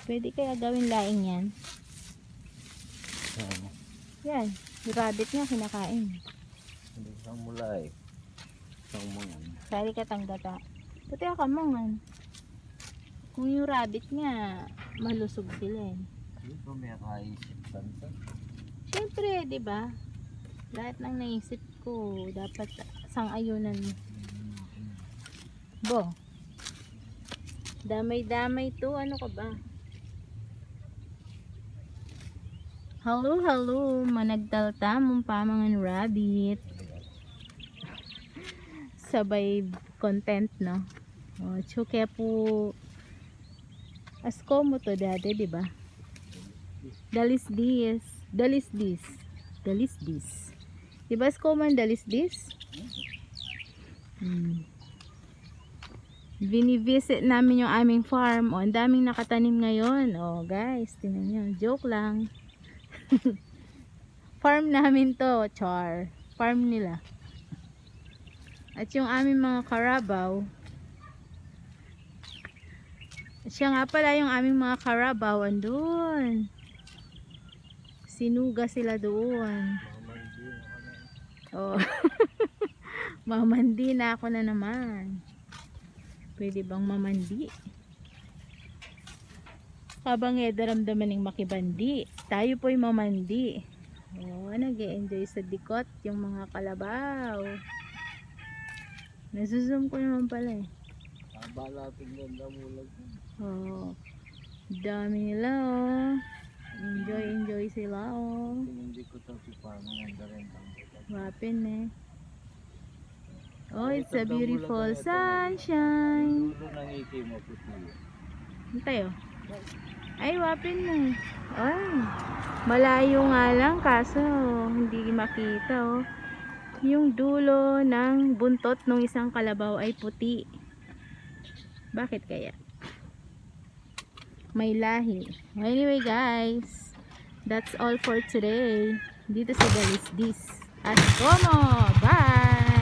Pwede kaya gawin laing yan? Ano? Yan. Yung rabbit nga kinakain. Hindi ka mula eh. Isang mga. Sari ka tanggata. Puti ka mangan. Kung yung rabbit nga, malusog sila eh. Hindi ko may kaisip tansa. Siyempre, di ba? Lahat ng naisip ko, dapat sang-ayunan mo. Bo. Damay-damay to. Ano ka ba? Hello, hello. Managtalta mong pamangan rabbit. Sabay content, no? O, tsuke po. Asko mo to dati, di ba? Dalis this. Dalis this. Dalis this. Di ba asko man dalis this? Bini-visit namin yung aming farm. O, ang daming nakatanim ngayon. O, guys, tingnan nyo. Joke lang. Farm namin to, char. Farm nila. At yung aming mga karabaw. Siya nga pala yung aming mga karabaw. Andun. Sinuga sila doon. Oh. Mamandi na ako na naman. Pwede bang mamandi? Habang daramdaman ng makibandi, tayo po'y mamandi. Oh, nag-e-enjoy sa dikot yung mga kalabaw. Nasuzoom ko naman pala eh. Abala tingnan na mulag. Oh, dami nila oh. Enjoy sila oh. Hindi ko ito si paano nga rin. Wapin eh. Oh, it's a beautiful sunshine. Dulo ng iki mo puti. Ano tayo? Ay, wapin mo. Ay, malayo nga lang kaso hindi makita oh. Yung dulo ng buntot ng isang kalabaw ay puti. Bakit kaya? May lahi. Anyway guys, that's all for today. Dito sa Dalisdis. At como! Bye!